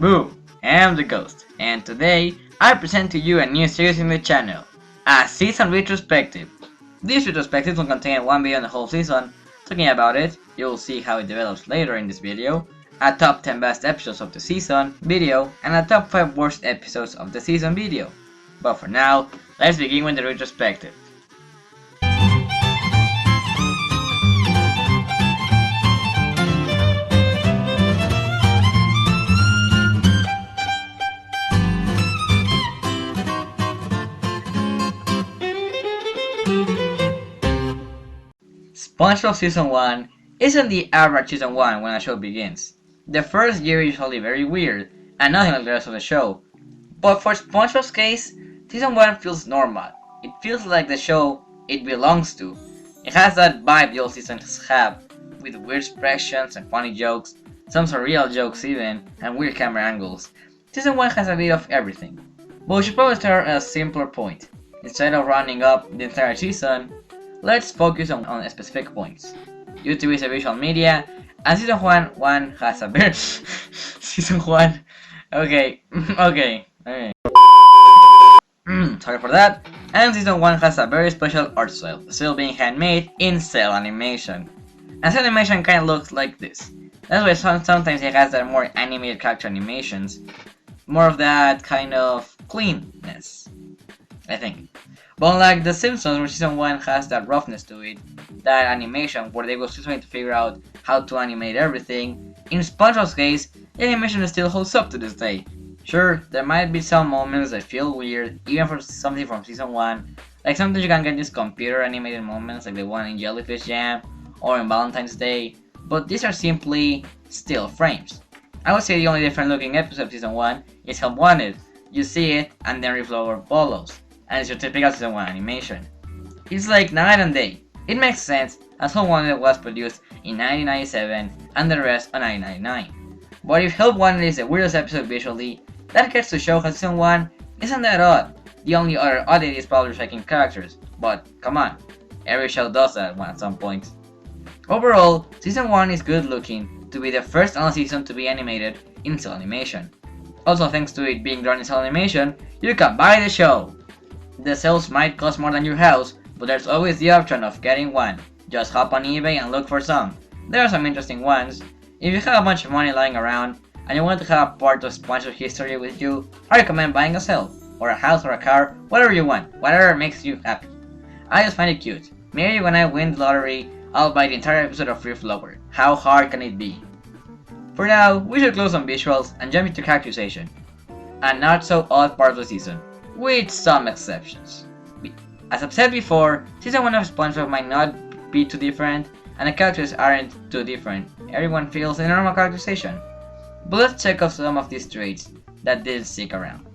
Boo! I'm the Ghost, and today I present to you a new series in the channel, a season retrospective. This retrospective will contain one video on the whole season, talking about it, you'll see how it develops later in this video, a top 10 best episodes of the season video, and a top 5 worst episodes of the season video. But for now, let's begin with the retrospective. SpongeBob Season 1 isn't the average Season 1 when a show begins. The first year is usually very weird, and nothing like the rest of the show. But for SpongeBob's case, Season 1 feels normal. It feels like the show it belongs to. It has that vibe the old seasons have, with weird expressions and funny jokes, some surreal jokes even, and weird camera angles. Season 1 has a bit of everything. But we should probably start at a simpler point. Instead of rounding up the entire season, let's focus on specific points. YouTube is a visual media, and Season 1 has a very... Season 1... Okay. Sorry for that. And Season 1 has a very special art style, still being handmade in cell animation. And cell animation kinda looks like this. That's why sometimes it has that more animated character animations. More of that kind of cleanness, I think. But unlike The Simpsons, where Season 1 has that roughness to it, that animation where they were still trying to figure out how to animate everything, in SpongeBob's case, the animation still holds up to this day. Sure, there might be some moments that feel weird, even for something from Season 1, like sometimes you can get these computer animated moments like the one in Jellyfish Jam, or in Valentine's Day, but these are simply still frames. I would say the only different looking episode of Season 1 is Help Wanted. You see it, and then Reflower follows, and it's your typical Season 1 animation. It's like night and day. It makes sense, as Help Wanted was produced in 1997 and the rest on 1999. But if Help Wanted is the weirdest episode visually, that gets to show how Season 1 isn't that odd. The only other oddity is probably checking characters, but come on, every show does that at some point. Overall, Season 1 is good looking to be the first on season to be animated in cell animation. Also, thanks to it being drawn in cell animation, you can buy the show! The cells might cost more than your house, but there's always the option of getting one. Just hop on eBay and look for some. There are some interesting ones. If you have a bunch of money lying around, and you want to have a part of SpongeBob history with you, I recommend buying a cell, or a house or a car, whatever you want, whatever makes you happy. I just find it cute. Maybe when I win the lottery, I'll buy the entire episode of Free Flower. How hard can it be? For now, we should close on visuals and jump into characterization. A not so odd part of the season, with some exceptions. As I've said before, Season 1 of SpongeBob might not be too different, and the characters aren't too different. Everyone feels a normal characterization. But let's check off some of these traits that didn't stick around.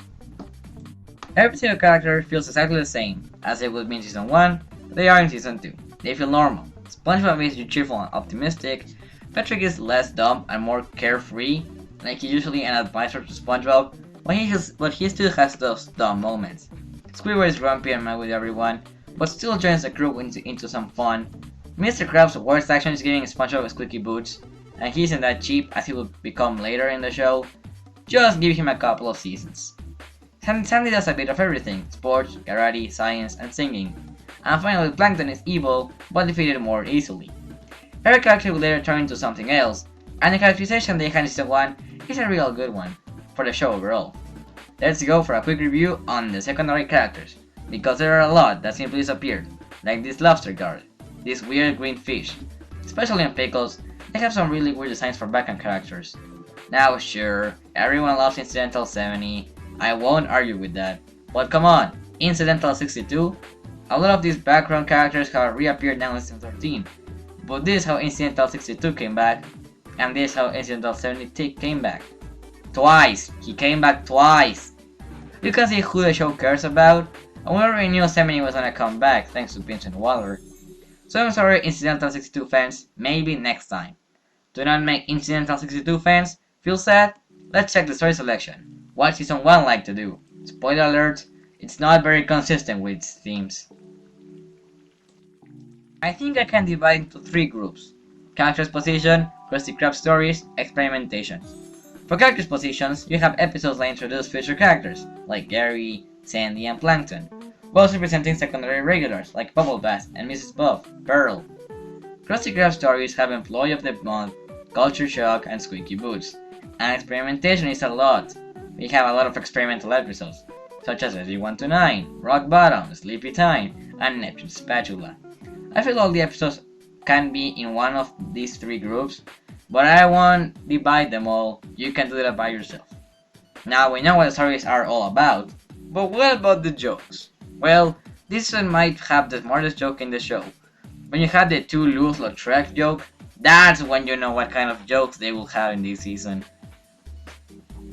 Every single character feels exactly the same as it would be in Season 1, they are in Season 2. They feel normal. SpongeBob makes you cheerful and optimistic. Patrick is less dumb and more carefree, like he's usually an advisor to SpongeBob, but he still has those dumb moments. Squidward is grumpy and mad with everyone, but still joins the group into some fun. Mr. Krabs' worst action is giving SpongeBob squeaky boots, and he isn't that cheap as he will become later in the show. Just give him a couple of seasons. Sandy does a bit of everything: sports, karate, science, and singing. And finally, Plankton is evil, but defeated more easily. Every character will later turn into something else, and the characterization they had in Season 1 is a real good one for the show overall. Let's go for a quick review on the secondary characters, because there are a lot that simply disappeared, like this lobster guard, this weird green fish. Especially in Pickles, they have some really weird designs for background characters. Now sure, everyone loves Incidental 70, I won't argue with that, but come on, Incidental 62? A lot of these background characters have reappeared now in Season 13, but this is how Incidental 62 came back, and this is how Incidental 70 came back. Twice! He came back twice! You can see who the show cares about, and we already knew 70 was gonna come back thanks to Vincent Waller. So I'm sorry Incidental 62 fans, maybe next time. Do not make Incidental 62 fans feel sad? Let's check the story selection. What Season 1 like to do? Spoiler alert, it's not very consistent with its themes. I think I can divide into 3 groups: character exposition, Krusty Krab stories, experimentation. For characters' positions, you have episodes that introduce future characters, like Gary, Sandy, and Plankton, whilst representing secondary regulars, like Bubble Bath and Mrs. Bob, Pearl. Krusty Krab stories have Employee of the Month, Culture Shock, and Squeaky Boots, and experimentation is a lot. We have a lot of experimental episodes, such as SG-129, Rock Bottom, Sleepy Time, and Neptune's Spatula. I feel all the episodes can be in one of these three groups, but I won't divide them all. You can do that by yourself. Now we know what the stories are all about, but what about the jokes? Well, this one might have the smartest joke in the show. When you have the two Louis-Lautrec joke, that's when you know what kind of jokes they will have in this season.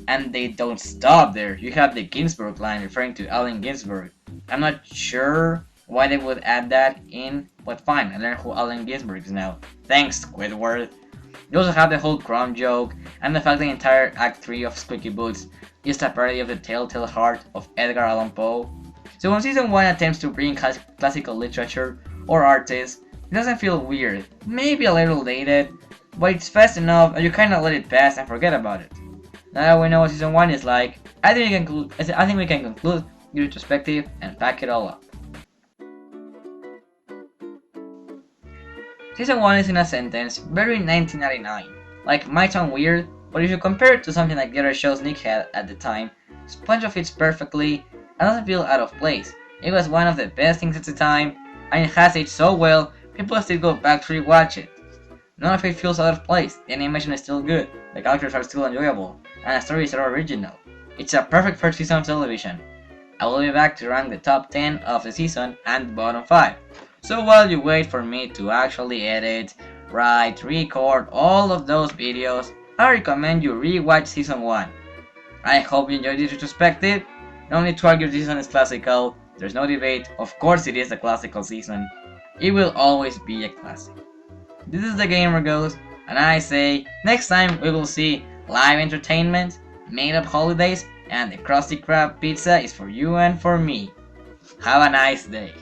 And they don't stop there. You have the Ginsburg line referring to Allen Ginsberg. I'm not sure why they would add that in, but fine, I learned who Allen Ginsberg is now. Thanks, Squidward. You also have the whole Crumb joke, and the fact the entire Act 3 of Squeaky Boots is a parody of the Telltale Heart of Edgar Allan Poe. So when Season 1 attempts to bring classical literature or artists, it doesn't feel weird, maybe a little dated, but it's fast enough that you kinda let it pass and forget about it. Now that we know what Season 1 is like, I think we can conclude the retrospective and pack it all up. Season 1 is, in a sentence, very 1999. Like, might sound weird, but if you compare it to something like the other shows Nick had at the time, SpongeBob fits perfectly and doesn't feel out of place. It was one of the best things at the time, and it has aged so well, people still go back to rewatch it. None of it feels out of place, the animation is still good, the characters are still enjoyable, and the stories are original. It's a perfect first season of television. I will be back to rank the top 10 of the season and the bottom 5. So while you wait for me to actually edit, write, record all of those videos, I recommend you rewatch Season 1. I hope you enjoyed this retrospective. No need to argue this season is classical, there's no debate, of course it is a classical season. It will always be a classic. This is the Gamer Ghost, and I say, next time we will see live entertainment, made-up holidays, and the Krusty Krab pizza is for you and for me. Have a nice day.